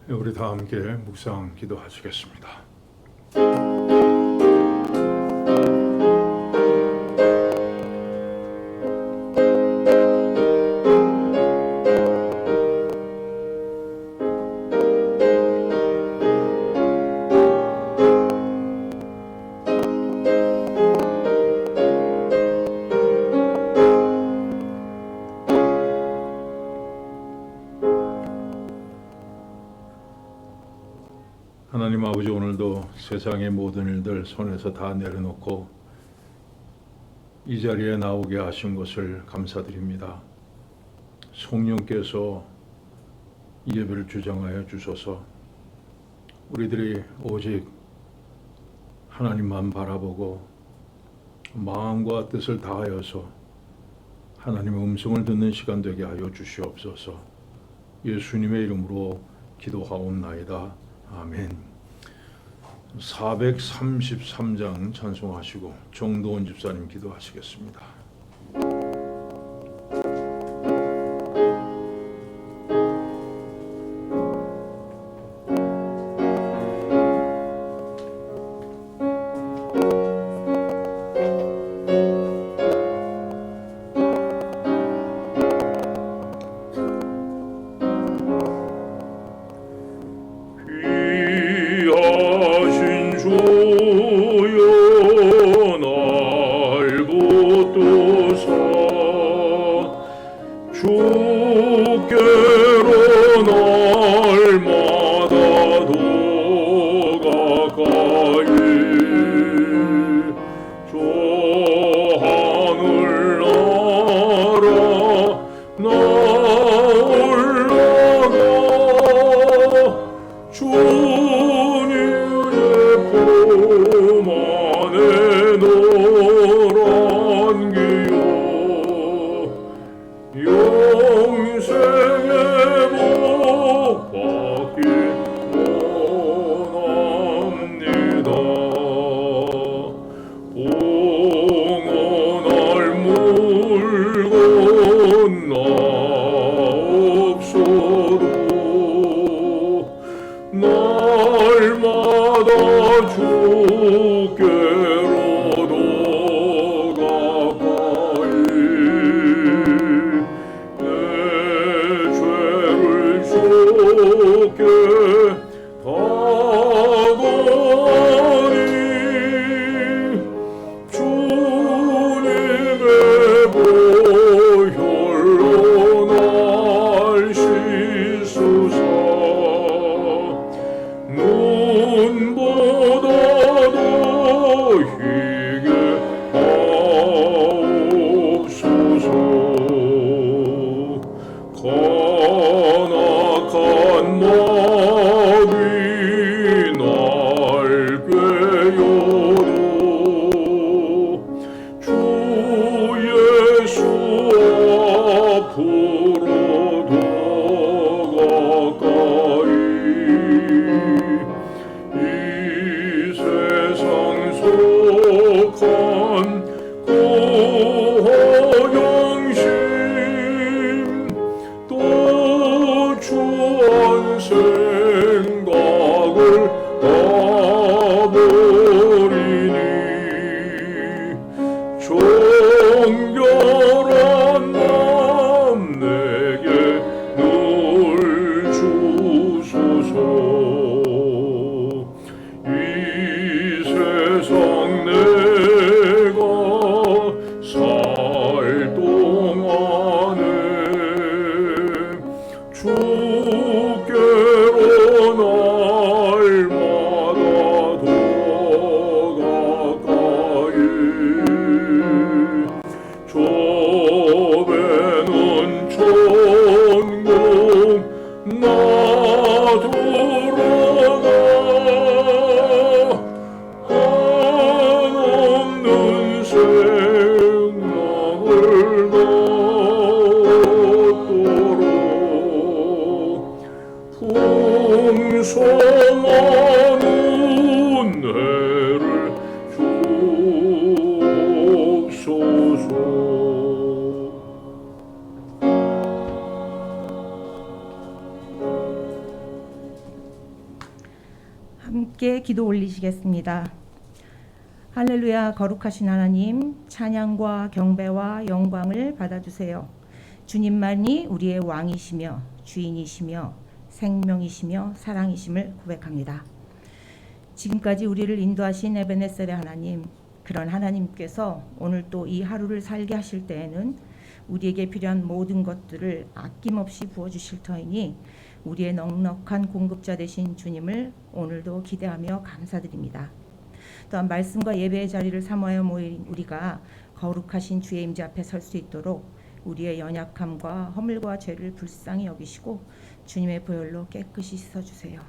우리 다 함께 묵상 기도하시겠습니다. 하나님 아버지, 오늘도 세상의 모든 일들 손에서 다 내려놓고 이 자리에 나오게 하신 것을 감사드립니다. 성령께서 이 예배를 주장하여 주셔서 우리들이 오직 하나님만 바라보고 마음과 뜻을 다하여서 하나님의 음성을 듣는 시간 되게 하여 주시옵소서. 예수님의 이름으로 기도하옵나이다. 아멘. 433장 찬송하시고 정도원 집사님 기도하시겠습니다. 주께로 날마다 더 가까이 저 하늘나라 나 올라가 주님의 품 안에 너를 안기요 영생의 복 받기 원합니다. 봉헌할 물건 나 없어도 날마다 주께로도 주께 다가니 주님의 보혈로 날 씻으사 눈보다도 함께 기도 올리시겠습니다. 할렐루야. 거룩하신 하나님, 찬양과 경배와 영광을 받아주세요. 주님만이 우리의 왕이시며 주인이시며 생명이시며 사랑이심을 고백합니다. 지금까지 우리를 인도하신 에베네셀의 하나님, 그런 하나님께서 오늘 또 이 하루를 살게 하실 때에는 우리에게 필요한 모든 것들을 아낌없이 부어주실 터이니 우리의 넉넉한 공급자 되신 주님을 오늘도 기대하며 감사드립니다. 또한 말씀과 예배의 자리를 사모하여 모인 우리가 거룩하신 주의 임재 앞에 설 수 있도록 우리의 연약함과 허물과 죄를 불쌍히 여기시고 주님의 보혈로 깨끗이 씻어주세요.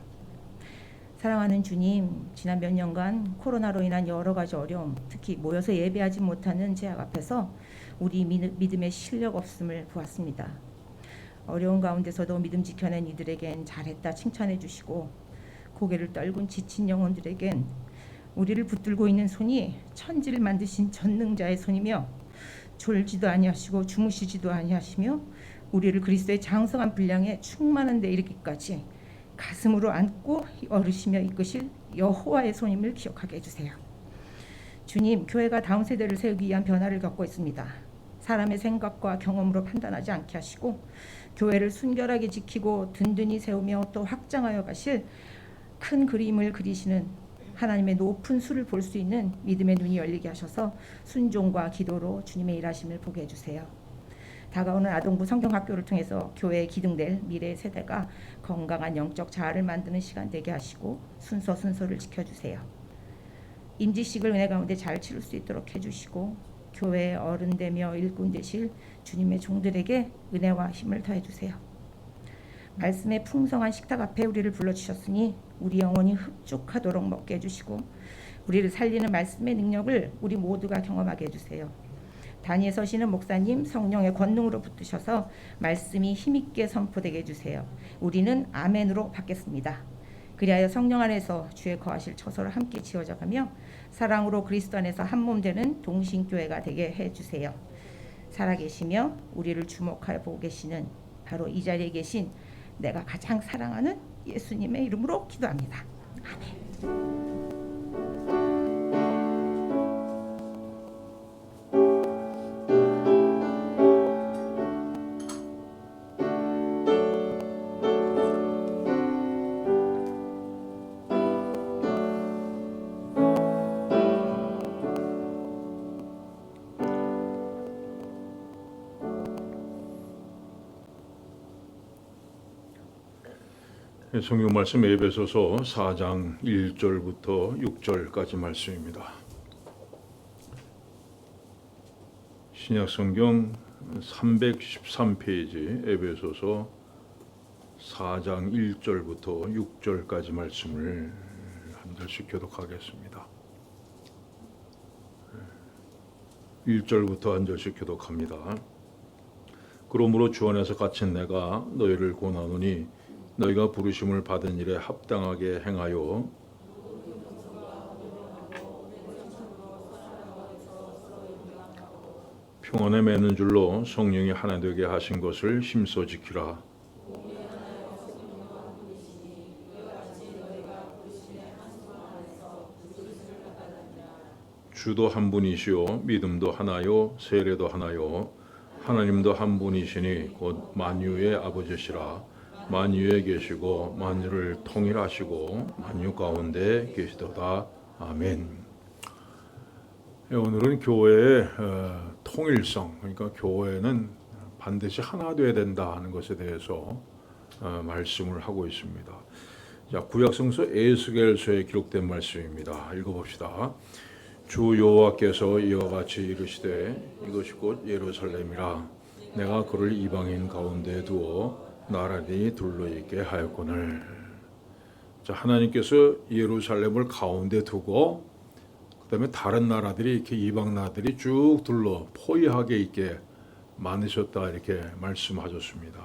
사랑하는 주님, 지난 몇 년간 코로나로 인한 여러 가지 어려움, 특히 모여서 예배하지 못하는 제약 앞에서 우리 믿음의 실력 없음을 보았습니다. 어려운 가운데서도 믿음 지켜낸 이들에겐 잘했다 칭찬해 주시고, 고개를 떨군 지친 영혼들에겐 우리를 붙들고 있는 손이 천지를 만드신 전능자의 손이며, 졸지도 아니하시고 주무시지도 아니하시며 우리를 그리스도의 장성한 분량에 충만한 데 이르기까지 가슴으로 안고 어르시며 이끄실 여호와의 손임을 기억하게 해주세요. 주님, 교회가 다음 세대를 세우기 위한 변화를 겪고 있습니다. 사람의 생각과 경험으로 판단하지 않게 하시고 교회를 순결하게 지키고 든든히 세우며 또 확장하여 가실 큰 그림을 그리시는 하나님의 높은 수를 볼 수 있는 믿음의 눈이 열리게 하셔서 순종과 기도로 주님의 일하심을 보게 해주세요. 다가오는 아동부 성경학교를 통해서 교회에 기능될 미래 세대가 건강한 영적 자아를 만드는 시간 되게 하시고 순서를 지켜주세요. 임지식을 은혜 가운데 잘 치를 수 있도록 해주시고 교회의 어른 되며 일꾼 되실 주님의 종들에게 은혜와 힘을 더해주세요. 말씀의 풍성한 식탁 앞에 우리를 불러주셨으니 우리 영혼이 흡족하도록 먹게 해주시고 우리를 살리는 말씀의 능력을 우리 모두가 경험하게 해주세요. 단위에 서시는 목사님, 성령의 권능으로 붙드셔서 말씀이 힘있게 선포되게 해주세요. 우리는 아멘으로 받겠습니다. 그리하여 성령 안에서 주의 거하실 처소를 함께 지어져가며 사랑으로 그리스도 안에서 한 몸 되는 동신교회가 되게 해주세요. 살아계시며 우리를 주목하여 보고 계시는 바로 이 자리에 계신 내가 가장 사랑하는 예수님의 이름으로 기도합니다. 아멘. 성경 말씀 에베소서 4장 1절부터 6절까지 말씀입니다. 신약 성경 313페이지 에베소서 4장 1절부터 6절까지 말씀을 한 절씩 교독하겠습니다. 1절부터 한 절씩 교독합니다. 그러므로 주 안에서 갇힌 내가 너희를 권하노니 너희가 부르심을 받은 일에 합당하게 행하여 평안에 매는 줄로 성령이 하나 되게 하신 것을 힘써 지키라. 주도 한 분이시요 믿음도 하나요 세례도 하나요 하나님도 한 분이시니 곧 만유의 아버지시라. 만유에 계시고 만유를 통일하시고 만유 가운데 계시도다. 아멘. 오늘은 교회의 통일성, 그러니까 교회는 반드시 하나 되어야 된다 하는 것에 대해서 말씀을 하고 있습니다. 자, 구약성서 에스겔서에 기록된 말씀입니다. 읽어봅시다. 주 여호와께서 이와 같이 이르시되 이것이 곧 예루살렘이라. 내가 그를 이방인 가운데 두어 나란히 둘러있게 하였거늘. 자, 하나님께서 예루살렘을 가운데 두고 그다음에 다른 나라들이 이렇게 이방 나라들이 쭉 둘러 포위하게 있게 만드셨다 이렇게 말씀하셨습니다.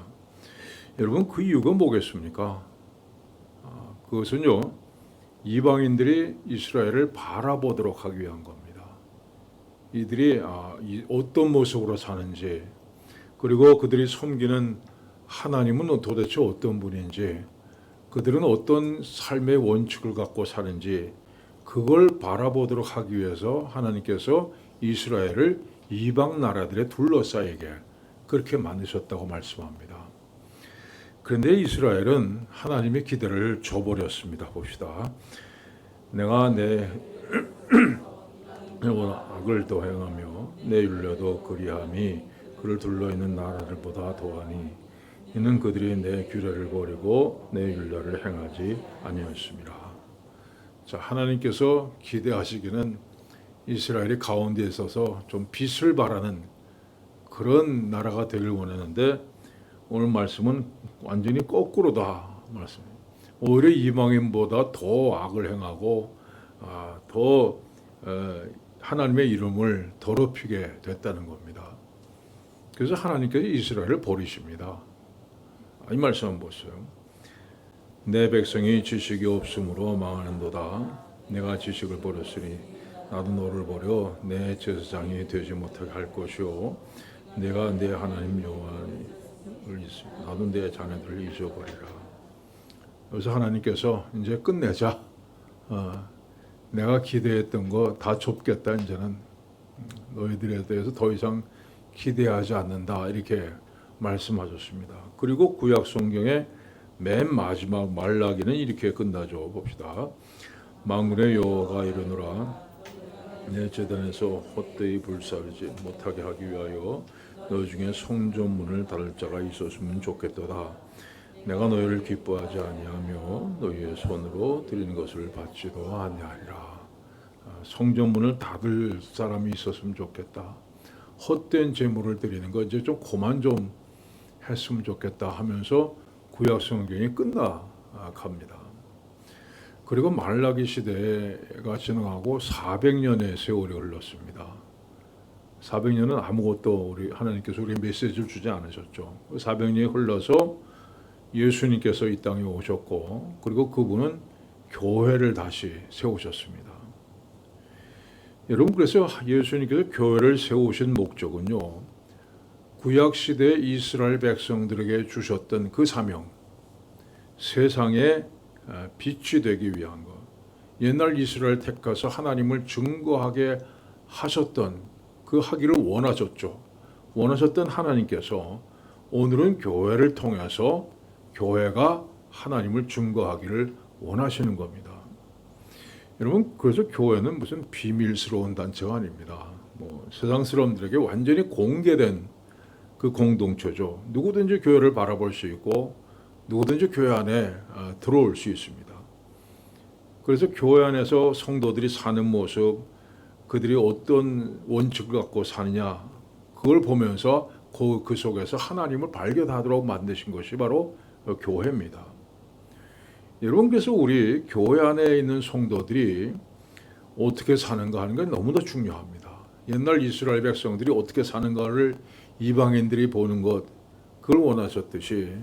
여러분 그 이유가 뭐겠습니까? 그것은요 이방인들이 이스라엘을 바라보도록 하기 위한 겁니다. 이들이 어떤 모습으로 사는지 그리고 그들이 섬기는 하나님은 도대체 어떤 분인지 그들은 어떤 삶의 원칙을 갖고 사는지 그걸 바라보도록 하기 위해서 하나님께서 이스라엘을 이방 나라들에 둘러싸이게 그렇게 만드셨다고 말씀합니다. 그런데 이스라엘은 하나님의 기대를 저버렸습니다. 봅시다. 내가 내 악을 더 행하며 내 율례도 그리함이 그를 둘러있는 나라들보다 더하니 이는 그들이 내 규례를 버리고 내 율례를 행하지 아니하였습니다. 자, 하나님께서 기대하시기는 이스라엘이 가운데 있어서 좀 빛을 발하는 그런 나라가 되길 원하는데 오늘 말씀은 완전히 거꾸로다 말씀입니다. 오히려 이방인보다 더 악을 행하고 더 하나님의 이름을 더럽히게 됐다는 겁니다. 그래서 하나님께서 이스라엘을 버리십니다. 이 말씀 한번 보세요. 내 백성이 지식이 없으므로 망하는도다. 내가 지식을 버렸으니 나도 너를 버려 내 제사장이 되지 못하게 할 것이요 내가 내 하나님 여호와를 나도 내 자녀들을 잊어버리라. 그래서 하나님께서 이제 끝내자. 내가 기대했던 거 다 좁겠다. 이제는 너희들에 대해서 더 이상 기대하지 않는다. 이렇게 말씀하셨습니다. 그리고 구약 성경의 맨 마지막 말라기는 이렇게 끝나죠. 봅시다. 만군의 여호와가 이르노라 내 제단에서 헛되이 불사르지 못하게 하기 위하여 너 중에 성전문을 닫을 자가 있었으면 좋겠도다. 내가 너희를 기뻐하지 아니하며 너희의 손으로 드리는 것을 받지도 아니하리라. 성전문을 닫을 사람이 있었으면 좋겠다. 헛된 제물을 드리는 거 이제 좀 그만 좀 했으면 좋겠다 하면서 구약 성경이 끝나갑니다. 그리고 말라기 시대가 지나가고 400년의 세월이 흘렀습니다. 400년은 아무것도 우리 하나님께서 우리 메시지를 주지 않으셨죠. 400년이 흘러서 예수님께서 이 땅에 오셨고 그리고 그분은 교회를 다시 세우셨습니다. 여러분 그래서 예수님께서 교회를 세우신 목적은요. 구약 시대 이스라엘 백성들에게 주셨던 그 사명, 세상에 빛이 되기 위한 것. 옛날 이스라엘 택해서 하나님을 증거하게 하셨던 그 하기를 원하셨죠. 원하셨던 하나님께서 오늘은 교회를 통해서 교회가 하나님을 증거하기를 원하시는 겁니다. 여러분 그래서 교회는 무슨 비밀스러운 단체가 아닙니다. 세상 사람들에게 완전히 공개된 그 공동체죠. 누구든지 교회를 바라볼 수 있고 누구든지 교회 안에 들어올 수 있습니다. 그래서 교회 안에서 성도들이 사는 모습, 그들이 어떤 원칙을 갖고 사느냐 그걸 보면서 그 속에서 하나님을 발견하도록 만드신 것이 바로 교회입니다. 여러분 그래서 우리 교회 안에 있는 성도들이 어떻게 사는가 하는 게 너무나 중요합니다. 옛날 이스라엘 백성들이 어떻게 사는가를 이방인들이 보는 것 그걸 원하셨듯이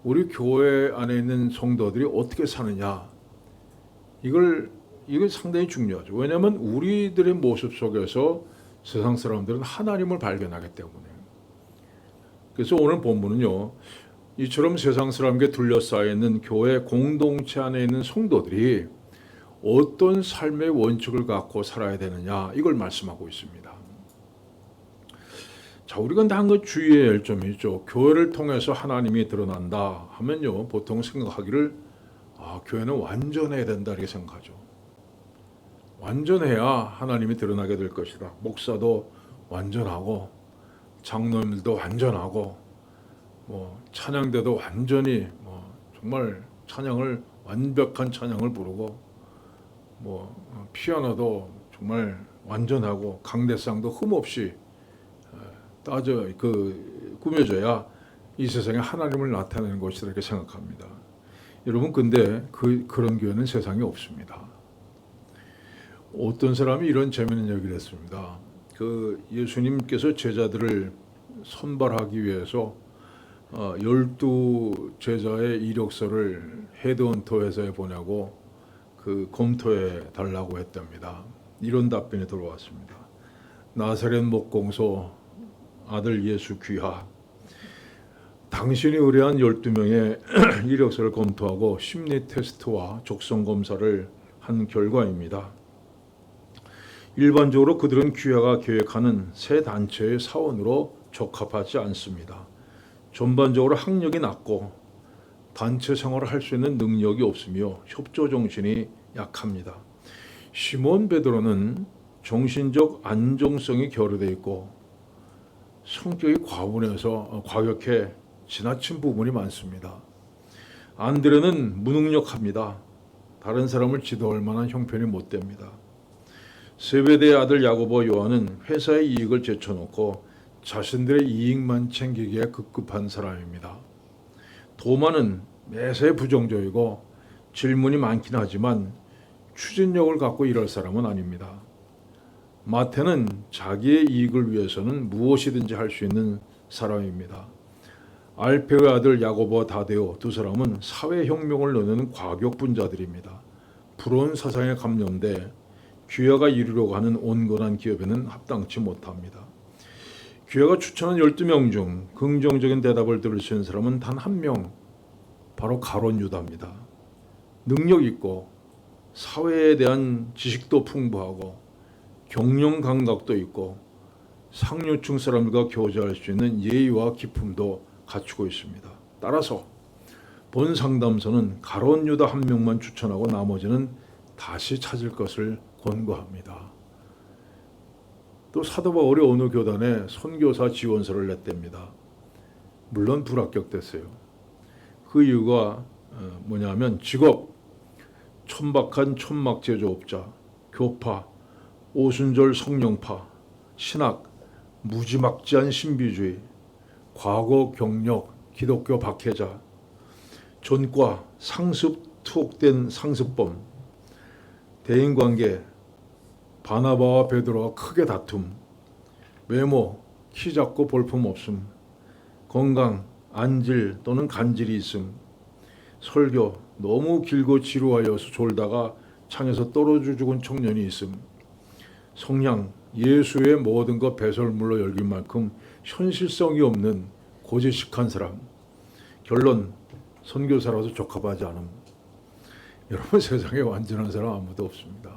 우리 교회 안에 있는 성도들이 어떻게 사느냐 이걸 상당히 중요하죠. 왜냐하면 우리들의 모습 속에서 세상 사람들은 하나님을 발견하기 때문에. 그래서 오늘 본문은요. 이처럼 세상 사람에게 둘러싸여 있는 교회 공동체 안에 있는 성도들이 어떤 삶의 원칙을 갖고 살아야 되느냐 이걸 말씀하고 있습니다. 자, 우리가 한 것 주의해야 할 점이 있죠. 교회를 통해서 하나님이 드러난다 하면요. 보통 생각하기를 교회는 완전해야 된다 이렇게 생각하죠. 완전해야 하나님이 드러나게 될 것이다. 목사도 완전하고 장로님들도 완전하고 찬양대도 완전히 정말 완벽한 찬양을 부르고 피아노도 정말 완전하고 강대상도 흠없이 꾸며져야 이 세상에 하나님을 나타내는 것이다 이렇게 생각합니다. 여러분 근데 그런 교회는 세상에 없습니다. 어떤 사람이 이런 재미있는 얘기를 했습니다. 예수님께서 제자들을 선발하기 위해서 12제자의 이력서를 헤드헌터 회사에 보내고 검토해 달라고 했답니다. 이런 답변이 들어왔습니다. 나사렛 목공소 아들 예수 귀하 당신이 의뢰한 12명의 이력서를 검토하고 심리 테스트와 적성 검사를 한 결과입니다. 일반적으로 그들은 귀하가 계획하는 새 단체의 사원으로 적합하지 않습니다. 전반적으로 학력이 낮고 단체 생활을 할 수 있는 능력이 없으며 협조 정신이 약합니다. 시몬 베드로는 정신적 안정성이 결여되어 있고 성격이 과격해 지나친 부분이 많습니다. 안드레는 무능력합니다. 다른 사람을 지도할 만한 형편이 못 됩니다. 세베대의 아들 야고보 요한은 회사의 이익을 제쳐놓고 자신들의 이익만 챙기기에 급급한 사람입니다. 도마는 매사에 부정적이고 질문이 많긴 하지만 추진력을 갖고 일할 사람은 아닙니다. 마태는 자기의 이익을 위해서는 무엇이든지 할 수 있는 사람입니다. 알페의 아들 야고보와 다데오 두 사람은 사회혁명을 넣는 과격분자들입니다. 불온 사상에 감염돼 귀하가 이루려고 하는 온건한 기업에는 합당치 못합니다. 귀하가 추천한 12명 중 긍정적인 대답을 들을 수 있는 사람은 단 한 명, 바로 가룟 유다입니다. 능력 있고 사회에 대한 지식도 풍부하고 경영 감각도 있고 상류층 사람들과 교제할 수 있는 예의와 기품도 갖추고 있습니다. 따라서 본 상담서는 가룟 유다 한 명만 추천하고 나머지는 다시 찾을 것을 권고합니다. 또 사도 바울이 어느 교단에 선교사 지원서를 냈답니다. 물론 불합격됐어요. 그 이유가 뭐냐면 직업, 천박한 천막 제조업자, 교파, 오순절 성령파, 신학, 무지막지한 신비주의, 과거 경력, 기독교 박해자, 전과, 상습, 투옥된 상습범, 대인관계, 바나바와 베드로와 크게 다툼, 외모, 키 작고 볼품 없음, 건강, 안질 또는 간질이 있음, 설교, 너무 길고 지루하여서 졸다가 창에서 떨어져 죽은 청년이 있음, 성향, 예수의 모든 것 배설물로 열긴 만큼 현실성이 없는 고지식한 사람, 결론, 선교사라도 적합하지 않음. 여러분, 세상에 완전한 사람 아무도 없습니다.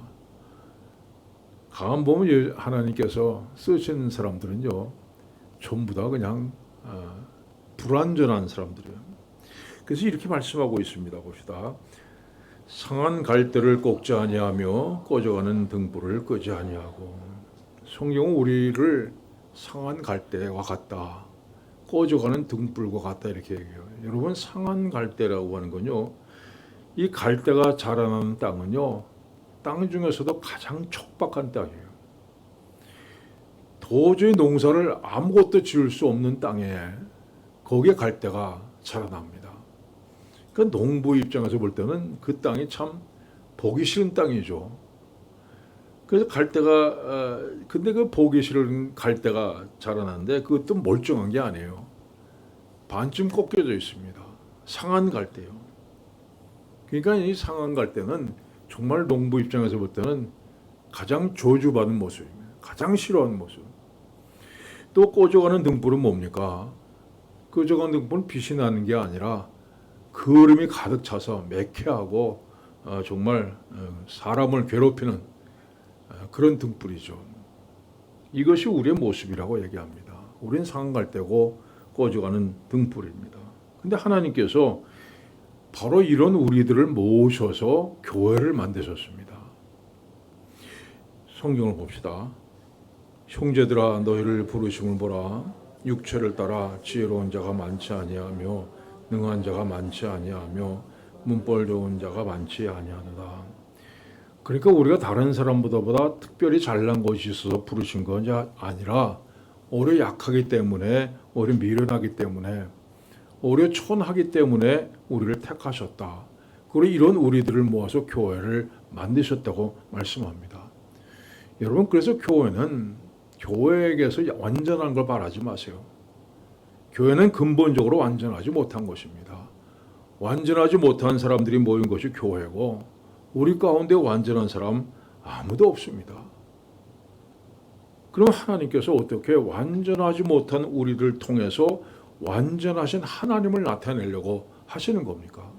가만 보면 하나님께서 쓰시는 사람들은요, 전부 다 그냥 불완전한 사람들이에요. 그래서 이렇게 말씀하고 있습니다. 봅시다. 상한 갈대를 꺾지 아니하며 꺼져가는 등불을 끄지 아니하고. 성경은 우리를 상한 갈대와 같다, 꺼져가는 등불과 같다 이렇게 얘기해요. 여러분, 상한 갈대라고 하는 건요, 이 갈대가 자라나는 땅은요, 땅 중에서도 가장 척박한 땅이에요. 도저히 농사를 아무것도 지을 수 없는 땅에 거기에 갈대가 자라납니다. 그러니까 농부 입장에서 볼 때는 그 땅이 참 보기 싫은 땅이죠. 그래서 갈대가 근데 그 보기 싫은 갈대가 자라나는데 그것도 멀쩡한 게 아니에요. 반쯤 꺾여져 있습니다. 상한 갈대요. 그러니까 이 상한 갈대는 정말 농부 입장에서 볼 때는 가장 저주받은 모습입니다. 가장 싫어하는 모습. 또 꺼져가는 등불은 뭡니까? 꺼져가는 등불은 빛이 나는 게 아니라 그을음이 가득 차서 매캐하고 정말 사람을 괴롭히는 그런 등불이죠. 이것이 우리의 모습이라고 얘기합니다. 우린 상한 갈대고 꺼져가는 등불입니다. 근데 하나님께서 바로 이런 우리들을 모셔서 교회를 만드셨습니다. 성경을 봅시다. 형제들아, 너희를 부르심을 보라. 육체를 따라 지혜로운 자가 많지 아니하며 능한 자가 많지 아니하며 문벌 좋은 자가 많지 아니하노라. 그러니까 우리가 다른 사람보다 특별히 잘난 것이 있어서 부르신 것이 아니라 오히려 약하기 때문에, 오히려 미련하기 때문에, 오히려 촌하기 때문에 우리를 택하셨다. 그리고 이런 우리들을 모아서 교회를 만드셨다고 말씀합니다. 여러분, 그래서 교회에게서 완전한 걸 바라지 마세요. 교회는 근본적으로 완전하지 못한 것입니다. 완전하지 못한 사람들이 모인 것이 교회고, 우리 가운데 완전한 사람 아무도 없습니다. 그럼 하나님께서 어떻게 완전하지 못한 우리를 통해서 완전하신 하나님을 나타내려고 하시는 겁니까?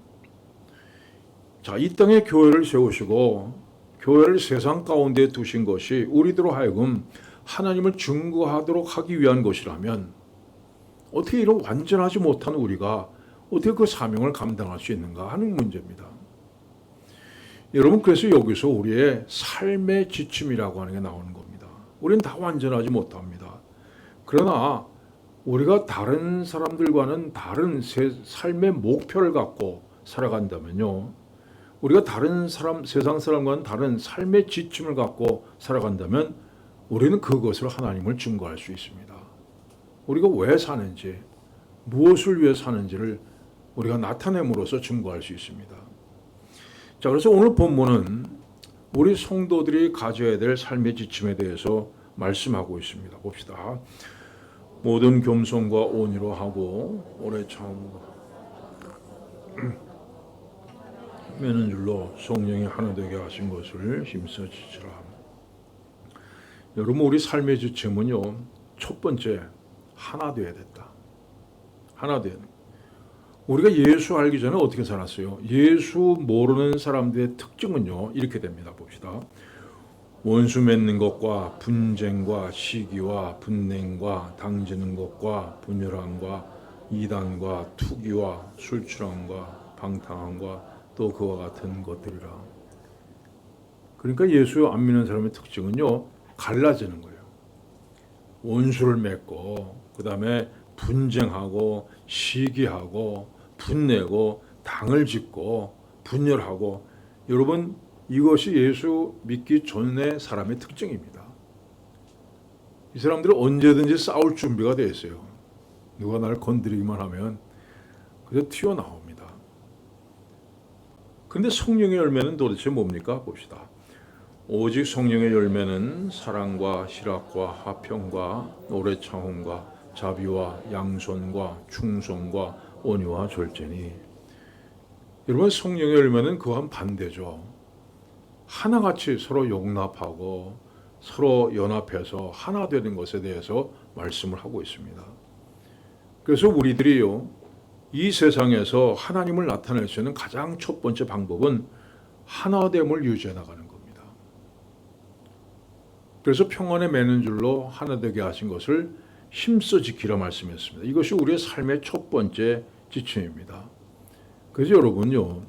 자, 이 땅에 교회를 세우시고 교회를 세상 가운데 두신 것이 우리들로 하여금 하나님을 증거하도록 하기 위한 것이라면 어떻게 이런 완전하지 못한 우리가 어떻게 그 사명을 감당할 수 있는가 하는 문제입니다. 여러분, 그래서 여기서 우리의 삶의 지침이라고 하는 게 나오는 겁니다. 우리는 다 완전하지 못합니다. 그러나 우리가 다른 사람들과는 다른 삶의 목표를 갖고 살아간다면요, 우리가 다른 사람, 세상 사람과는 다른 삶의 지침을 갖고 살아간다면 우리는 그것을 하나님을 증거할 수 있습니다. 우리가 왜 사는지, 무엇을 위해 사는지를 우리가 나타냄으로써 증거할 수 있습니다. 자, 그래서 오늘 본문은 우리 성도들이 가져야 될 삶의 지침에 대해서 말씀하고 있습니다. 봅시다. 모든 겸손과 온유로 하고 오래 참고 매는 줄로 성령이 하나 되게 하신 것을 힘써 지치라. 여러분, 우리 삶의 지침은요, 첫 번째, 하나 되어야 됐다. 하나 되어야 된다. 우리가 예수 알기 전에 어떻게 살았어요? 예수 모르는 사람들의 특징은요, 이렇게 됩니다. 봅시다. 원수 맺는 것과 분쟁과 시기와 분냉과 당지는 것과 분열함과 이단과 투기와 술취함과 방탕함과 또 그와 같은 것들이라. 그러니까 예수 안 믿는 사람의 특징은요, 갈라지는 거예요. 원수를 맺고 그 다음에 분쟁하고 시기하고 분내고 당을 짓고 분열하고. 여러분, 이것이 예수 믿기 전의 사람의 특징입니다. 이 사람들은 언제든지 싸울 준비가 되어 있어요. 누가 나를 건드리기만 하면 그래서 튀어나옵니다. 그런데 성령의 열매는 도대체 뭡니까? 봅시다. 오직 성령의 열매는 사랑과 희락과 화평과 오래 참음과 자비와 양손과 충성과 온유와 절제니. 여러분, 성령의 열매는 그와는 반대죠. 하나같이 서로 용납하고 서로 연합해서 하나 되는 것에 대해서 말씀을 하고 있습니다. 그래서 우리들이요, 이 세상에서 하나님을 나타낼 수 있는 가장 첫 번째 방법은 하나됨을 유지해 나가는 겁니다. 그래서 평안에 매는 줄로 하나 되게 하신 것을 힘써 지키라 말씀했습니다. 이것이 우리의 삶의 첫 번째 지침입니다. 그래서 여러분요,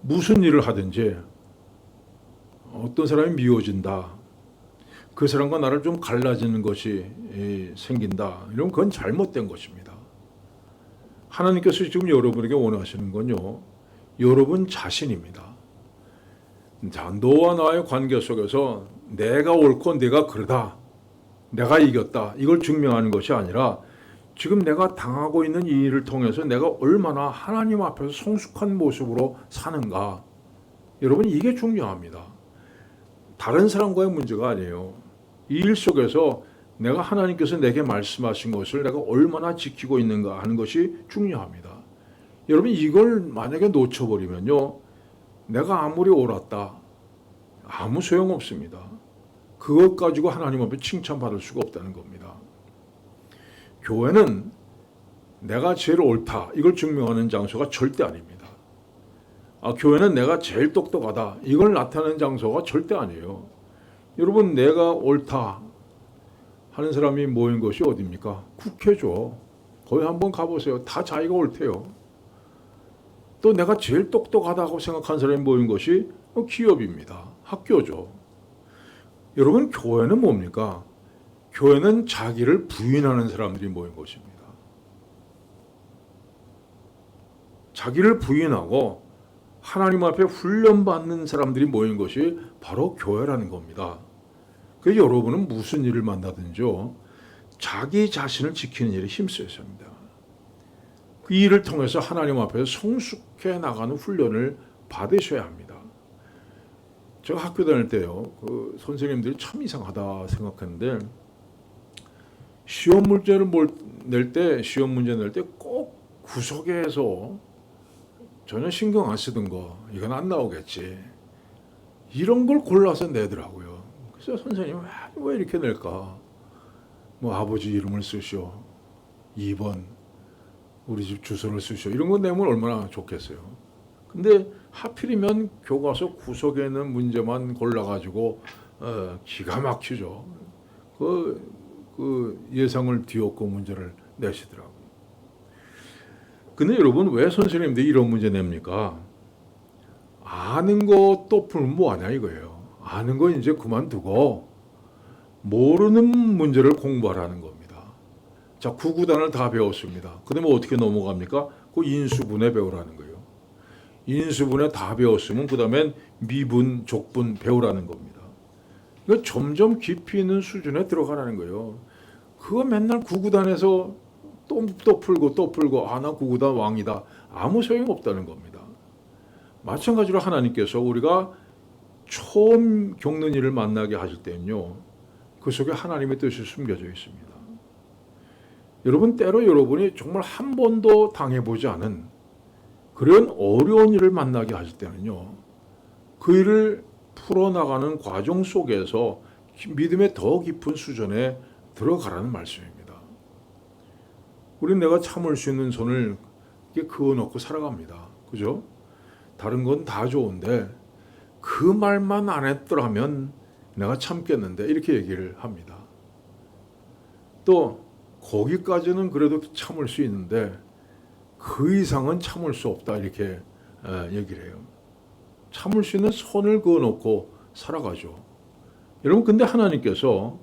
무슨 일을 하든지 어떤 사람이 미워진다, 그 사람과 나를 좀 갈라지는 것이 생긴다, 이러면 그건 잘못된 것입니다. 하나님께서 지금 여러분에게 원하시는 건요, 여러분 자신입니다. 자, 너와 나의 관계 속에서 내가 옳고 내가 그러다, 내가 이겼다, 이걸 증명하는 것이 아니라 지금 내가 당하고 있는 이 일을 통해서 내가 얼마나 하나님 앞에서 성숙한 모습으로 사는가. 여러분, 이게 중요합니다. 다른 사람과의 문제가 아니에요. 이 일 속에서 내가 하나님께서 내게 말씀하신 것을 내가 얼마나 지키고 있는가 하는 것이 중요합니다. 여러분, 이걸 만약에 놓쳐버리면요, 내가 아무리 옳았다, 아무 소용없습니다. 그것 가지고 하나님 앞에 칭찬받을 수가 없다는 겁니다. 교회는 내가 제일 옳다, 이걸 증명하는 장소가 절대 아닙니다. 교회는 내가 제일 똑똑하다, 이걸 나타내는 장소가 절대 아니에요. 여러분, 내가 옳다 하는 사람이 모인 것이 어디입니까? 국회죠. 거기 한번 가보세요. 다 자기가 옳대요. 또 내가 제일 똑똑하다고 생각하는 사람이 모인 것이 기업입니다. 학교죠. 여러분, 교회는 뭡니까? 교회는 자기를 부인하는 사람들이 모인 것입니다. 자기를 부인하고 하나님 앞에 훈련받는 사람들이 모인 것이 바로 교회라는 겁니다. 그래서 여러분은 무슨 일을 만나든지요, 자기 자신을 지키는 일에 힘써야 합니다. 그 일을 통해서 하나님 앞에서 성숙해 나가는 훈련을 받으셔야 합니다. 제가 학교 다닐 때요, 그 선생님들이 참 이상하다 생각했는데, 시험 문제를 낼 때 꼭 구석에서 전혀 신경 안 쓰던 거, 이건 안 나오겠지, 이런 걸 골라서 내더라고요. 그래서 선생님이 왜 이렇게 낼까? 뭐 아버지 이름을 쓰시오, 2번 우리 집 주소를 쓰시오. 이런 거 내면 얼마나 좋겠어요. 근데 하필이면 교과서 구석에 있는 문제만 골라가지고 기가 막히죠. 그 예상을 뒤엎고 문제를 내시더라고요. 근데 여러분 왜 선생님들이 이런 문제 냅니까? 아는 거 또 풀면 뭐하냐 이거예요. 아는 거 이제 그만두고 모르는 문제를 공부하라는 겁니다. 자, 구구단을 다 배웠습니다. 그 다음에 어떻게 넘어갑니까? 그 인수분해 배우라는 거예요. 인수분해 다 배웠으면 그 다음엔 미분, 족분 배우라는 겁니다. 그러니까 점점 깊이 있는 수준에 들어가라는 거예요. 그거 맨날 구구단에서 또 풀고 또 풀고 나 구구단 왕이다. 아무 소용이 없다는 겁니다. 마찬가지로 하나님께서 우리가 처음 겪는 일을 만나게 하실 때는요. 그 속에 하나님의 뜻이 숨겨져 있습니다. 여러분 때로 여러분이 정말 한 번도 당해보지 않은 그런 어려운 일을 만나게 하실 때는요. 그 일을 풀어나가는 과정 속에서 믿음의 더 깊은 수준에 들어가라는 말씀입니다. 우리는 내가 참을 수 있는 손을 그어놓고 살아갑니다. 그죠? 다른 건 다 좋은데 그 말만 안 했더라면 내가 참겠는데 이렇게 얘기를 합니다. 또 거기까지는 그래도 참을 수 있는데 그 이상은 참을 수 없다 이렇게 얘기를 해요. 참을 수 있는 선을 그어놓고 살아가죠. 여러분 근데 하나님께서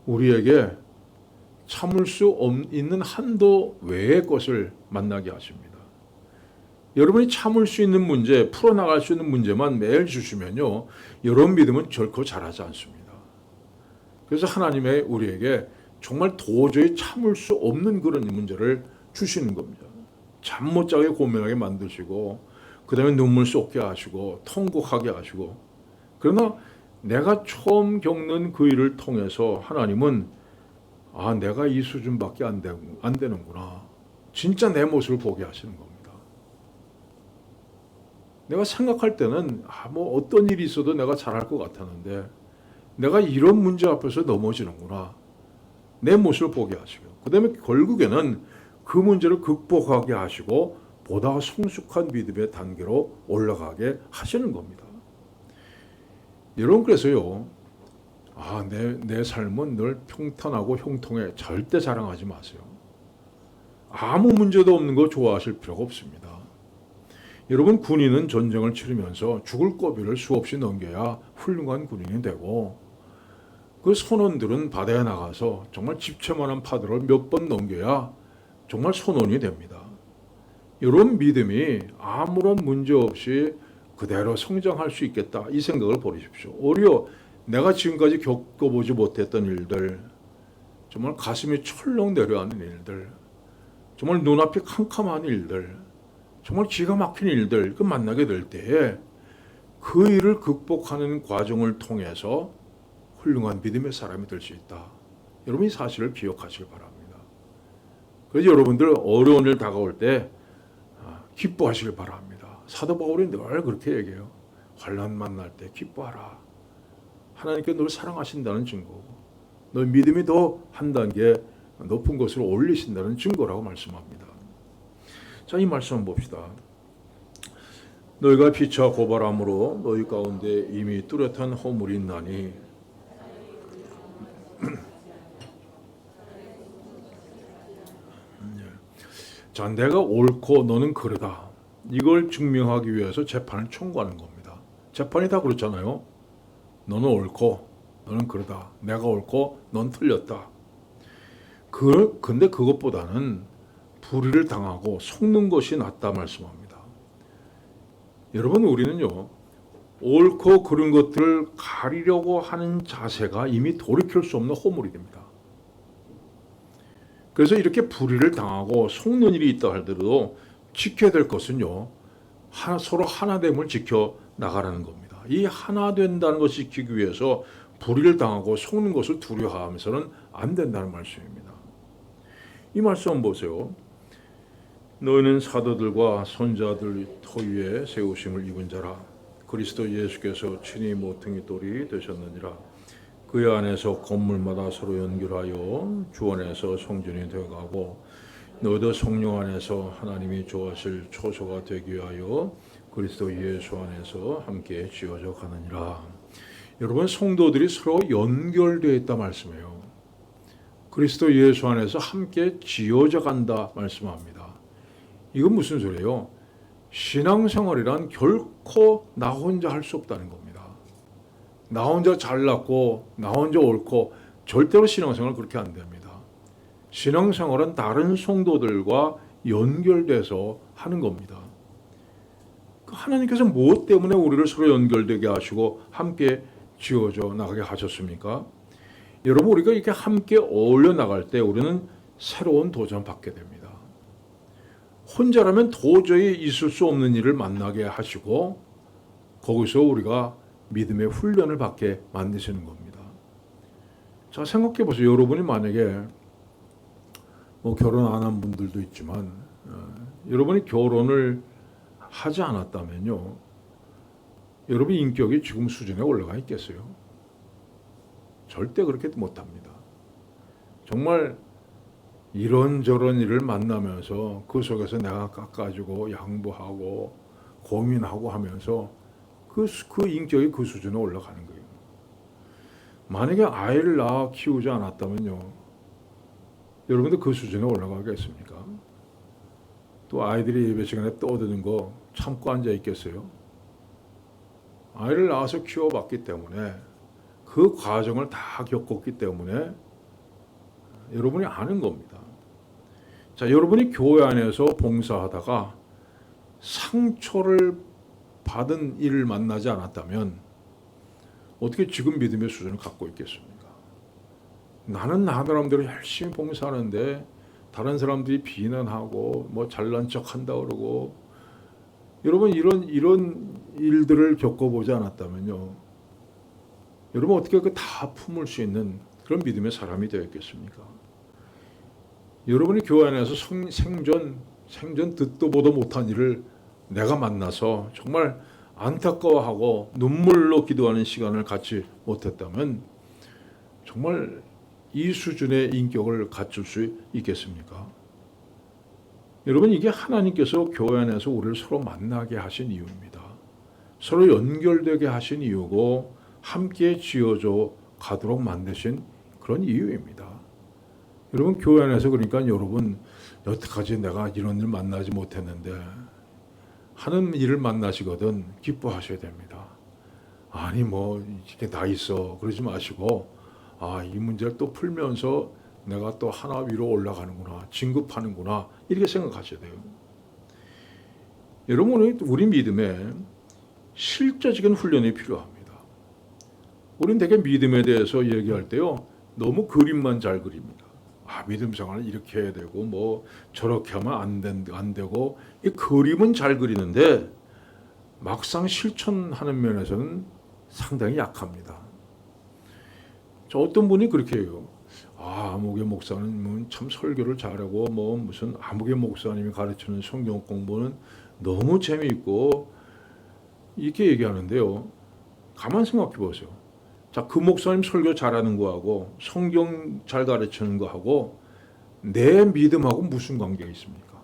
우리에게 참을 수 있는 한도 외의 것을 만나게 하십니다. 여러분이 참을 수 있는 문제, 풀어나갈 수 있는 문제만 매일 주시면요. 여러분 믿음은 결코 자라지 않습니다. 그래서 하나님의 우리에게 정말 도저히 참을 수 없는 그런 문제를 주시는 겁니다. 잠 못 자게 고민하게 만드시고 그 다음에 눈물 쏟게 하시고 통곡하게 하시고 그러나 내가 처음 겪는 그 일을 통해서 하나님은 내가 이 수준밖에 안 되는구나. 진짜 내 모습을 보게 하시는 겁니다. 내가 생각할 때는 뭐 어떤 일이 있어도 내가 잘할 것 같았는데 내가 이런 문제 앞에서 넘어지는구나. 내 모습을 보게 하시고 그 다음에 결국에는 그 문제를 극복하게 하시고 보다 성숙한 믿음의 단계로 올라가게 하시는 겁니다. 여러분 그래서요. 내 삶은 늘 평탄하고 형통해. 절대 자랑하지 마세요. 아무 문제도 없는 거 좋아하실 필요가 없습니다. 여러분 군인은 전쟁을 치르면서 죽을 고비를 수없이 넘겨야 훌륭한 군인이 되고 그 선원들은 바다에 나가서 정말 집채만한 파도를 몇 번 넘겨야 정말 선원이 됩니다. 이런 믿음이 아무런 문제 없이 그대로 성장할 수 있겠다 이 생각을 버리십시오. 오히려 내가 지금까지 겪어보지 못했던 일들, 정말 가슴이 철렁 내려앉는 일들, 정말 눈앞이 캄캄한 일들, 정말 기가 막힌 일들 만나게 될 때에 그 일을 극복하는 과정을 통해서 훌륭한 믿음의 사람이 될 수 있다. 여러분 이 사실을 기억하시기 바랍니다. 그래서 여러분들 어려운 일 다가올 때 기뻐하시길 바랍니다. 사도 바울이 늘 그렇게 얘기해요. 환난 만날 때 기뻐하라. 하나님께 널 사랑하신다는 증거고 널 믿음이 더 한 단계 높은 것으로 올리신다는 증거라고 말씀합니다. 자, 이 말씀 한번 봅시다. 너희가 피차 고발함으로 너희 가운데 이미 뚜렷한 허물이 있나니 자, 내가 옳고 너는 그르다. 이걸 증명하기 위해서 재판을 청구하는 겁니다. 재판이 다 그렇잖아요. 너는 옳고 너는 그르다. 내가 옳고 넌 틀렸다. 근데 그것보다는 불의를 당하고 속는 것이 낫다 말씀합니다. 여러분 우리는요. 옳고 그른 것들을 가리려고 하는 자세가 이미 돌이킬 수 없는 허물이 됩니다. 그래서 이렇게 불의를 당하고 속는 일이 있다 하더라도 지켜야 될 것은요. 서로 하나됨을 지켜 나가라는 겁니다. 이 하나 된다는 것을 지키기 위해서 불의를 당하고 속는 것을 두려워하면서는 안 된다는 말씀입니다. 이 말씀 한번 보세요. 너희는 사도들과 선자들 터위에 세우심을 입은 자라. 그리스도 예수께서 친히 모퉁이 돌이 되셨느니라. 그 안에서 건물마다 서로 연결하여 주 안에서 성전이 되어가고 너도 성령 안에서 하나님이 좋아하실 초소가 되기 위하여 그리스도 예수 안에서 함께 지어져 가느니라. 여러분, 성도들이 서로 연결되어 있다 말씀이에요. 그리스도 예수 안에서 함께 지어져 간다 말씀합니다. 이건 무슨 소리예요? 신앙생활이란 결코 나 혼자 할 수 없다는 겁니다. 나 혼자 잘났고 나 혼자 옳고 절대로 신앙생활은 그렇게 안 됩니다. 신앙생활은 다른 성도들과 연결돼서 하는 겁니다. 하나님께서 무엇 때문에 우리를 서로 연결되게 하시고 함께 지어져 나가게 하셨습니까? 여러분, 우리가 이렇게 함께 어울려 나갈 때 우리는 새로운 도전 받게 됩니다. 혼자라면 도저히 있을 수 없는 일을 만나게 하시고 거기서 우리가 믿음의 훈련을 받게 만드시는 겁니다. 자, 생각해 보세요. 여러분이 만약에 결혼 안 한 분들도 있지만 여러분이 결혼을 하지 않았다면요, 여러분 인격이 지금 수준에 올라가 있겠어요? 절대 그렇게 못합니다. 정말 이런저런 일을 만나면서 그 속에서 내가 깎아주고 양보하고 고민하고 하면서 그 인격이 그 수준에 올라가는 거예요. 만약에 아이를 낳아 키우지 않았다면요, 여러분들 그 수준에 올라가겠습니까? 또 아이들이 예배 시간에 떠드는 거 참고 앉아 있겠어요? 아이를 낳아서 키워봤기 때문에 그 과정을 다 겪었기 때문에 여러분이 아는 겁니다. 자, 여러분이 교회 안에서 봉사하다가 상처를 받은 일을 만나지 않았다면 어떻게 지금 믿음의 수준을 갖고 있겠습니까? 나는 나름대로 열심히 봉사하는데 다른 사람들이 비난하고 뭐 잘난 척한다 그러고, 여러분 이런 일들을 겪어보지 않았다면요, 여러분 어떻게 그 다 품을 수 있는 그런 믿음의 사람이 되었겠습니까? 여러분이 교회 안에서 생전 듣도 보도 못한 일을 내가 만나서 정말 안타까워하고 눈물로 기도하는 시간을 갖지 못했다면 정말 이 수준의 인격을 갖출 수 있겠습니까? 여러분, 이게 하나님께서 교회 안에서 우리를 서로 만나게 하신 이유입니다. 서로 연결되게 하신 이유고 함께 지어져 가도록 만드신 그런 이유입니다. 여러분, 교회 안에서 그러니까 여러분 여태까지 내가 이런 일 만나지 못했는데 하는 일을 만나시거든 기뻐하셔야 됩니다. 아니 뭐 이렇게 나 있어 그러지 마시고, 이 문제를 또 풀면서 내가 또 하나 위로 올라가는구나, 진급하는구나, 이렇게 생각하셔야 돼요. 여러분, 우리 믿음에 실제적인 훈련이 필요합니다. 우리는 되게 믿음에 대해서 얘기할 때요, 너무 그림만 잘 그립니다. 믿음 생활을 이렇게 해야 되고 뭐 저렇게 하면 안 되고, 이 그림은 잘 그리는데 막상 실천하는 면에서는 상당히 약합니다. 저 어떤 분이 그렇게 해요. 아무개 목사는 참 설교를 잘하고 뭐 무슨 아무개 목사님이 가르치는 성경 공부는 너무 재미있고 이렇게 얘기하는데요, 가만 생각해 보세요. 자, 그 목사님 설교 잘하는 거하고 성경 잘 가르치는 거하고 내 믿음하고 무슨 관계가 있습니까?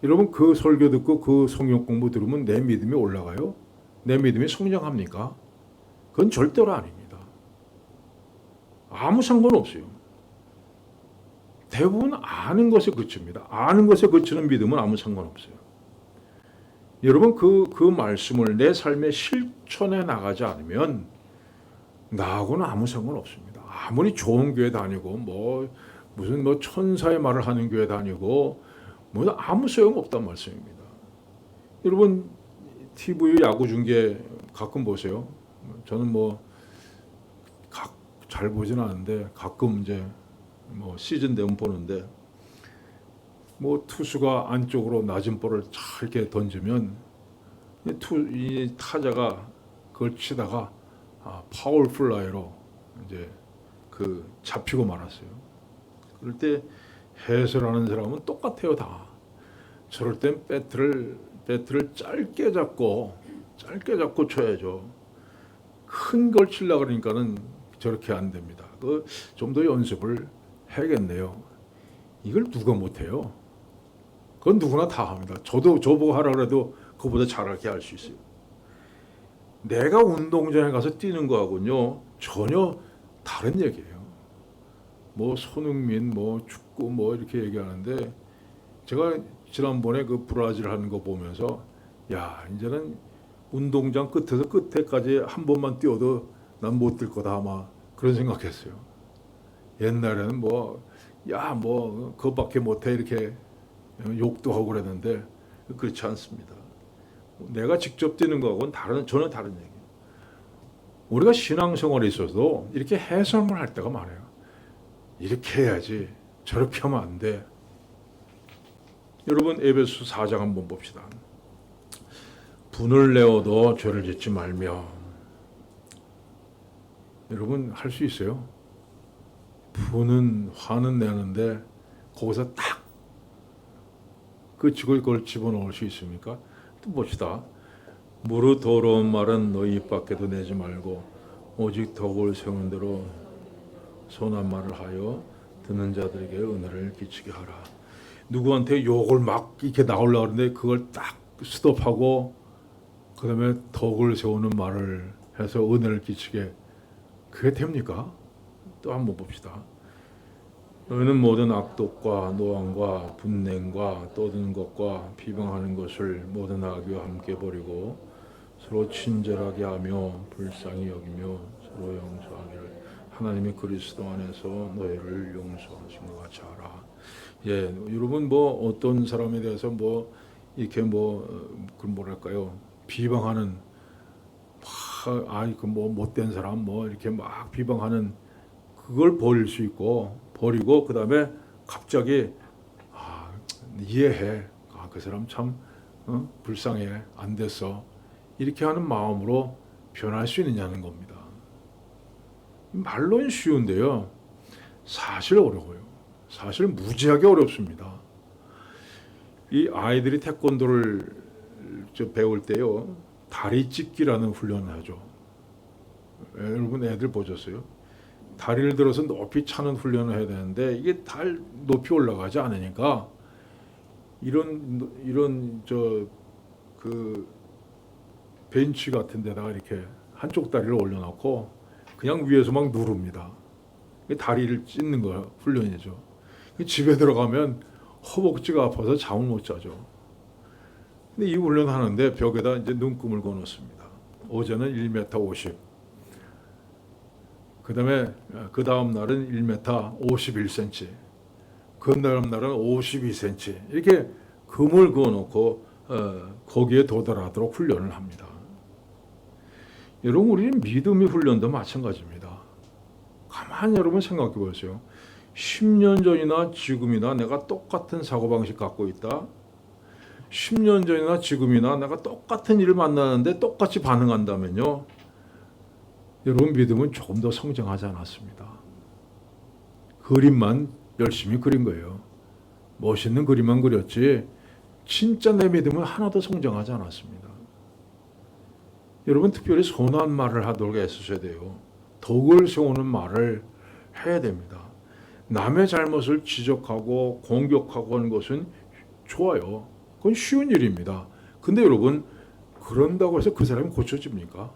여러분, 그 설교 듣고 그 성경 공부 들으면 내 믿음이 올라가요? 내 믿음이 성장합니까? 그건 절대로 아닙니다. 아무 상관없어요. 대부분 아는 것에 그칩니다. 아는 것에 그치는 믿음은 아무 상관없어요. 여러분, 그 말씀을 내 삶에 실천해 나가지 않으면 나하고는 아무 상관없습니다. 아무리 좋은 교회 다니고 무슨 천사의 말을 하는 교회 다니고 아무 소용없단 말씀입니다. 여러분, TV 야구 중계 가끔 보세요. 저는 잘 보진 않는데 가끔 이제 시즌 되면 보는데, 투수가 안쪽으로 낮은 볼을 잘 이렇게 던지면 이 타자가 그걸 치다가 파울 플라이로 이제 잡히고 말았어요. 그럴 때 해설하는 사람은 똑같아요, 다. 저럴 땐 배트를 짧게 잡고 쳐야죠. 큰 걸 치려 그러니까는 저렇게 안 됩니다. 그 좀 더 연습을 해야겠네요. 이걸 누가 못해요? 그건 누구나 다 합니다. 저보고 하라 그래도 그보다 잘하게 할 수 있어요. 내가 운동장에 가서 뛰는 거하고는요 전혀 다른 얘기예요. 뭐 손흥민, 뭐 축구, 뭐 이렇게 얘기하는데 제가 지난번에 그 브라질 하는 거 보면서 야 이제는 운동장 끝에서 끝에까지 한 번만 뛰어도 난 못 뛸 거다 아마 그런 생각했어요. 옛날에는 뭐 그것밖에 못해 이렇게 욕도 하고 그랬는데 그렇지 않습니다. 내가 직접 뛰는 거하고는 전혀 다른 얘기예요. 우리가 신앙생활에 있어서도 이렇게 해설을 할 때가 많아요. 이렇게 해야지 저렇게 하면 안 돼. 여러분 에베소 4장 한번 봅시다. 분을 내어도 죄를 짓지 말며. 여러분 할 수 있어요? 화는 내는데 거기서 딱 그걸 집어넣을 수 있습니까? 또 봅시다. 무릇 더러운 말은 너희 입 밖에도 내지 말고 오직 덕을 세우는 대로 선한 말을 하여 듣는 자들에게 은혜를 끼치게 하라. 누구한테 욕을 막 이렇게 나오려고 하는데 그걸 딱 스톱하고 그 다음에 덕을 세우는 말을 해서 은혜를 끼치게 그게 됩니까? 또 한번 봅시다. 너희는 모든 악독과 노함과 분냉과 떠드는 것과 비방하는 것을 모든 악의와 함께 버리고 서로 친절하게 하며 불쌍히 여기며 서로 용서하기를 하나님이 그리스도 안에서 너희를 용서하신 것 같이 하라. 예, 여러분 뭐 어떤 사람에 대해서 뭐 이렇게 그 뭐랄까요 비방하는 그 뭐 못된 사람 뭐 이렇게 막 비방하는 그걸 버릴 수 있고 버리고 그 다음에 갑자기 이해해 그 사람 참 불쌍해 안 됐어 이렇게 하는 마음으로 변할 수 있느냐는 겁니다. 말로는 쉬운데요 사실 어려워요. 사실 무지하게 어렵습니다. 이 아이들이 태권도를 배울 때요 다리 찢기라는 훈련을 하죠. 여러분 애들 보셨어요? 다리를 들어서 높이 차는 훈련을 해야 되는데 이게 달 높이 올라가지 않으니까 이런 그 벤치 같은 데다가 이렇게 한쪽 다리를 올려놓고 그냥 위에서 막 누릅니다. 다리를 찢는 거 훈련이죠. 집에 들어가면 허벅지가 아파서 잠을 못 자죠. 근데 이 훈련 하는데 벽에다 이제 눈금을 그어놓습니다. 어제는 1m 50. 그 다음 날은 1m 51cm. 그 다음 날은 52cm. 이렇게 금을 그어놓고 거기에 도달하도록 훈련을 합니다. 여러분 우리는 믿음의 훈련도 마찬가지입니다. 가만히 여러분 생각해 보세요. 10년 전이나 지금이나 내가 똑같은 사고방식 갖고 있다. 10년 전이나 지금이나 내가 똑같은 일을 만나는데 똑같이 반응한다면요. 여러분 믿음은 조금 더 성장하지 않았습니다. 그림만 열심히 그린 거예요. 멋있는 그림만 그렸지 진짜 내 믿음은 하나도 성장하지 않았습니다. 여러분 특별히 선한 말을 하도록 애쓰셔야 돼요. 덕을 세우는 말을 해야 됩니다. 남의 잘못을 지적하고 공격하고 하는 것은 좋아요. 그건 쉬운 일입니다. 근데 여러분 그런다고 해서 그 사람이 고쳐집니까?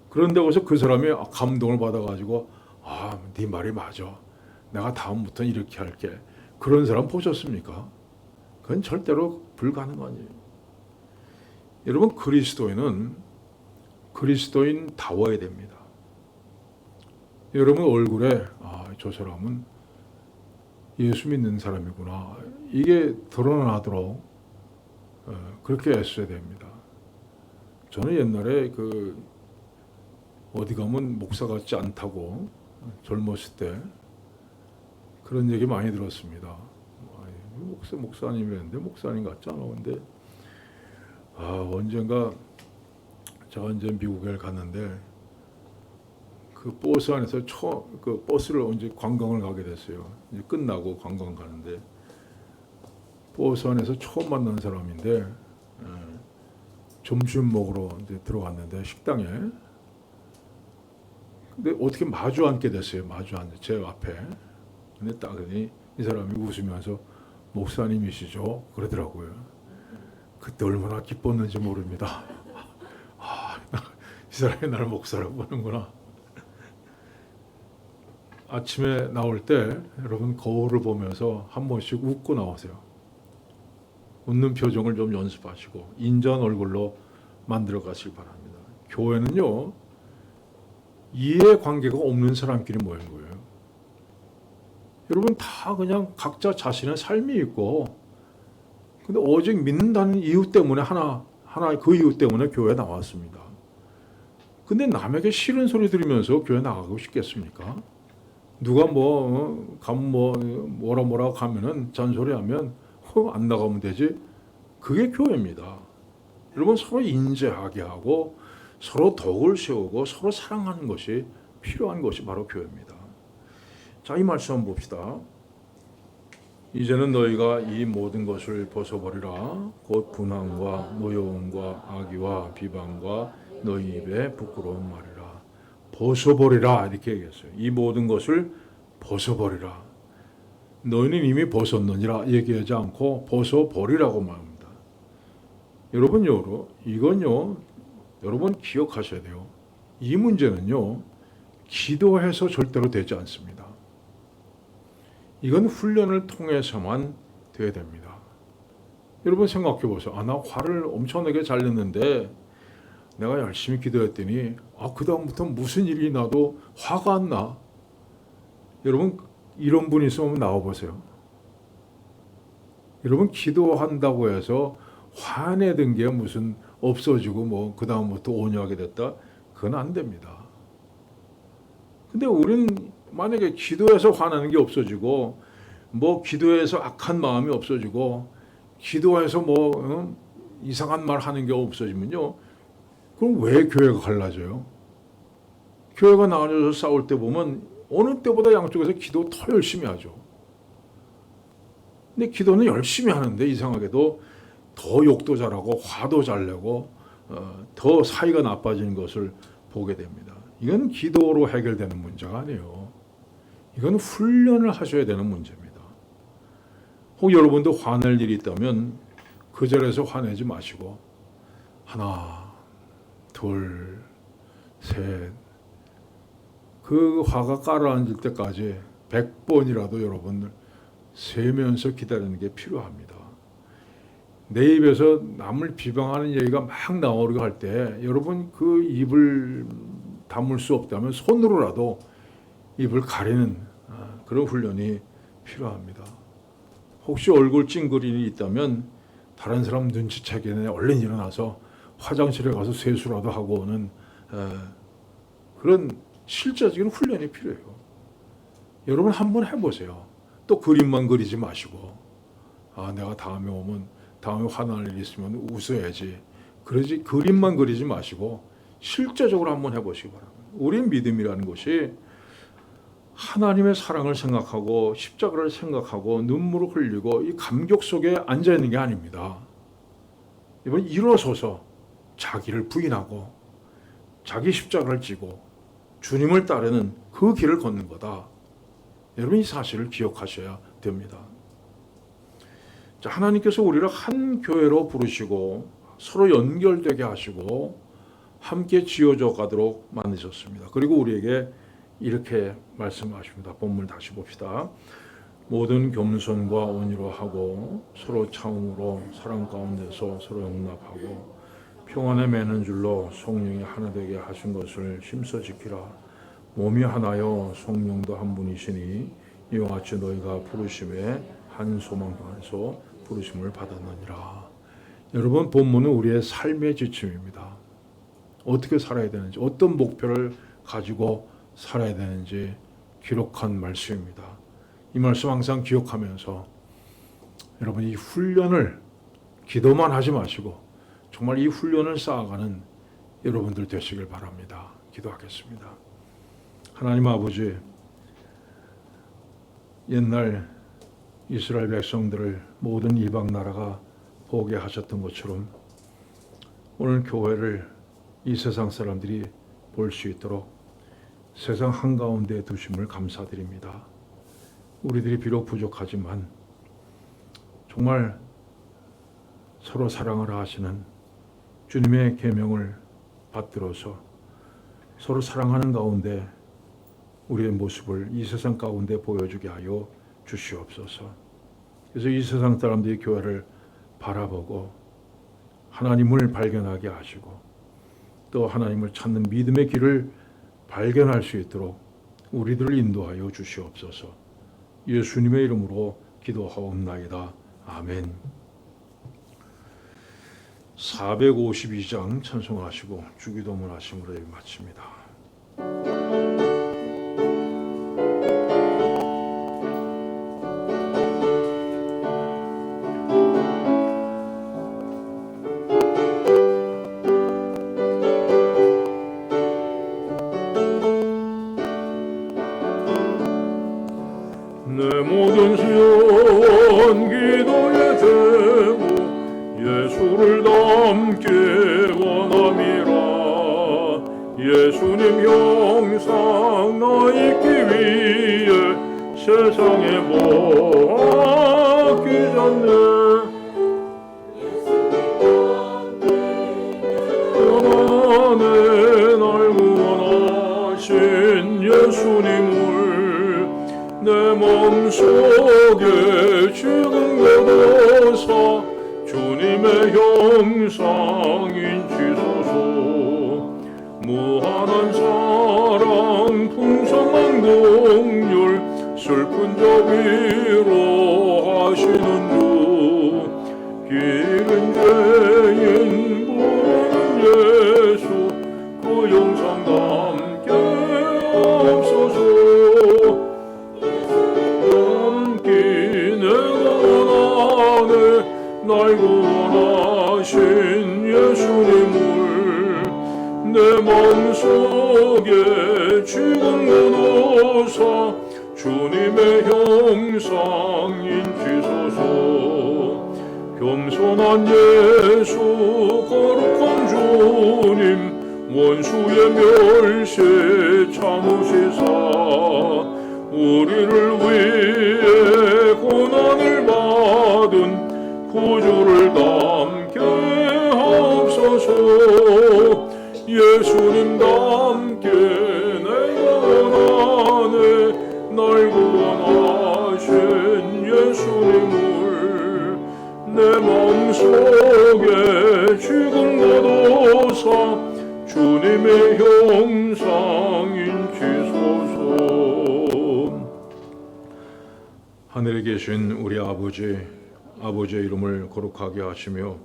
그런다고 해서 그 사람이 감동을 받아가지고 네 말이 맞아. 내가 다음부터는 이렇게 할게. 그런 사람 보셨습니까? 그건 절대로 불가능하니에요. 여러분 그리스도인은 그리스도인다워야 됩니다. 여러분 얼굴에 저 사람은 예수 믿는 사람이구나. 이게 드러나도록 그렇게 애써야 됩니다. 저는 옛날에 어디 가면 목사 같지 않다고 젊었을 때 그런 얘기 많이 들었습니다. 목사님이랬는데 목사님 같지 않아. 근데 언젠가 제가 이제 미국에 갔는데 그 버스 안에서 그 버스를 이제 관광을 가게 됐어요. 이제 끝나고 관광 가는데 버스 안에서 처음 만난 사람인데 점심 먹으러 이제 들어갔는데 식당에 근데 어떻게 마주 앉게 됐어요. 마주 앉아 제 앞에. 근데 딱 그러니 이 사람이 웃으면서 목사님이시죠? 그러더라고요. 그때 얼마나 기뻤는지 모릅니다. 아, 이 사람이 나를 목사라고 보는구나. 아침에 나올 때 여러분 거울을 보면서 한 번씩 웃고 나오세요. 웃는 표정을 좀 연습하시고 인자한 얼굴로 만들어 가시기 바랍니다. 교회는요, 이해관계가 없는 사람끼리 모인 거예요. 여러분 다 그냥 각자 자신의 삶이 있고, 근데 오직 믿는다는 이유 때문에 하나 그 이유 때문에 교회에 나왔습니다. 근데 남에게 싫은 소리 들으면서 교회 나가고 싶겠습니까? 누가 가면 뭐라 가면은 잔소리하면 안 나가면 되지. 그게 교회입니다. 여러분 서로 인재하게 하고 서로 덕을 세우고 서로 사랑하는 것이 필요한 것이 바로 교회입니다. 자, 이 말씀 한번 봅시다. 이제는 너희가 이 모든 것을 벗어버리라. 곧 분함과 노여움과 악의와 비방과 너희 입에 부끄러운 말이라. 벗어버리라 이렇게 얘기했어요. 이 모든 것을 벗어버리라. 너희는 이미 벗었느니라 얘기하지 않고 벗어버리라고 말합니다. 여러분요, 이건요, 여러분 기억하셔야 돼요. 이 문제는요, 기도해서 절대로 되지 않습니다. 이건 훈련을 통해서만 돼야 됩니다. 여러분 생각해 보세요. 나 화를 엄청나게 잘 냈는데 내가 열심히 기도했더니 그 다음부터 무슨 일이 나도 화가 안 나. 여러분 이런 분이 있으면 나와보세요. 여러분 기도한다고 해서 화내던 게 무슨 없어지고 그 다음부터 온유하게 됐다. 그건 안 됩니다. 근데 우리는 만약에 기도해서 화나는 게 없어지고 기도해서 악한 마음이 없어지고 기도해서 이상한 말 하는 게 없어지면요. 그럼 왜 교회가 갈라져요? 교회가 나눠져서 싸울 때 보면 어느 때보다 양쪽에서 기도 더 열심히 하죠. 근데 기도는 열심히 하는데 이상하게도 더 욕도 잘하고 화도 잘 내고 더 사이가 나빠지는 것을 보게 됩니다. 이건 기도로 해결되는 문제가 아니에요. 이건 훈련을 하셔야 되는 문제입니다. 혹 여러분도 화낼 일이 있다면 그 자리에서 화내지 마시고 하나, 둘, 셋, 그 화가 가라앉을 때까지 100번이라도 여러분들 세면서 기다리는 게 필요합니다. 내 입에서 남을 비방하는 얘기가 막 나오려고 할 때 여러분 그 입을 다물 수 없다면 손으로라도 입을 가리는 그런 훈련이 필요합니다. 혹시 얼굴 찡그림이 있다면 다른 사람 눈치채기 전에 얼른 일어나서 화장실에 가서 세수라도 하고 오는 그런 실제적인 훈련이 필요해요. 여러분 한번 해보세요. 또 그림만 그리지 마시고 내가 다음에 오면 다음에 화날 일이 있으면 웃어야지. 그러지 그림만 그리지 마시고 실제적으로 한번 해보시기 바랍니다. 우리 믿음이라는 것이 하나님의 사랑을 생각하고 십자가를 생각하고 눈물을 흘리고 이 감격 속에 앉아 있는 게 아닙니다. 이번 일어서서 자기를 부인하고 자기 십자가를 지고 주님을 따르는 그 길을 걷는 거다. 여러분 이 사실을 기억하셔야 됩니다. 자, 하나님께서 우리를 한 교회로 부르시고 서로 연결되게 하시고 함께 지어져 가도록 만드셨습니다. 그리고 우리에게 이렇게 말씀하십니다. 본문 다시 봅시다. 모든 겸손과 온유로 하고 서로 참음으로 사랑 가운데서 서로 용납하고 평안에 매는 줄로 성령이 하나 되게 하신 것을 힘써 지키라. 몸이 하나요 성령도 한 분이시니 이와 같이 너희가 부르심에 한 소망 안에서 부르심을 받았느니라. 여러분 본문은 우리의 삶의 지침입니다. 어떻게 살아야 되는지 어떤 목표를 가지고 살아야 되는지 기록한 말씀입니다. 이 말씀 항상 기억하면서 여러분 이 훈련을 기도만 하지 마시고 정말 이 훈련을 쌓아가는 여러분들 되시길 바랍니다. 기도하겠습니다. 하나님 아버지, 옛날 이스라엘 백성들을 모든 이방 나라가 보게 하셨던 것처럼 오늘 교회를 이 세상 사람들이 볼 수 있도록 세상 한가운데 두심을 감사드립니다. 우리들이 비록 부족하지만 정말 서로 사랑하라 하시는 주님의 계명을 받들어서 서로 사랑하는 가운데 우리의 모습을 이 세상 가운데 보여주게 하여 주시옵소서. 그래서 이 세상 사람들이 교회를 바라보고 하나님을 발견하게 하시고 또 하나님을 찾는 믿음의 길을 발견할 수 있도록 우리들을 인도하여 주시옵소서. 예수님의 이름으로 기도하옵나이다. 아멘. 452장 찬송하시고 주기도문 하심으로 예배 마칩니다. 내 모든 시온 기도의 제목 예수를 담기 원함이라. 예수님 형상 나 있기 위해 세상에 맡기 졌네. 변화내 날 구원하신 예수님을 내 맘속에 지금 거둬서 주님의 형상인 지소서. 무한한 사랑 풍성한 긍휼 슬픈 자 위로하시는 주. 기른 죄인 부르는 예수 그 형상 담게 없소서. 날 구원하신 예수님을 내 맘속에 지금 거둬서 주님의 형상인 지소서. 겸손한 예수 거룩한 주님 원수의 멸시 참으시사 우리를 위해 고난을 받은 구주를 담게 하옵소서. 예수님 담게 내가 원하네. 날 구원하신 예수님을 내 맘속에 지금 거둬서 주님의 형상인 지소서. 하늘에 계신 우리 아버지의 이름을 거룩하게 하시며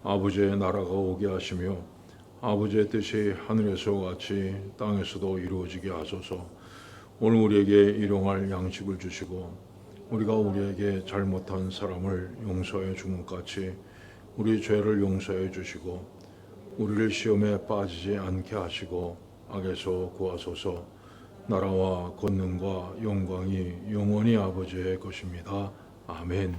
아버지의 나라가 오게 하시며 아버지의 뜻이 하늘에서 같이 땅에서도 이루어지게 하소서. 오늘 우리에게 일용할 양식을 주시고 우리가 우리에게 잘못한 사람을 용서해 준 것 같이 우리 죄를 용서해 주시고 우리를 시험에 빠지지 않게 하시고 악에서 구하소서. 나라와 권능과 영광이 영원히 아버지의 것입니다. 아멘.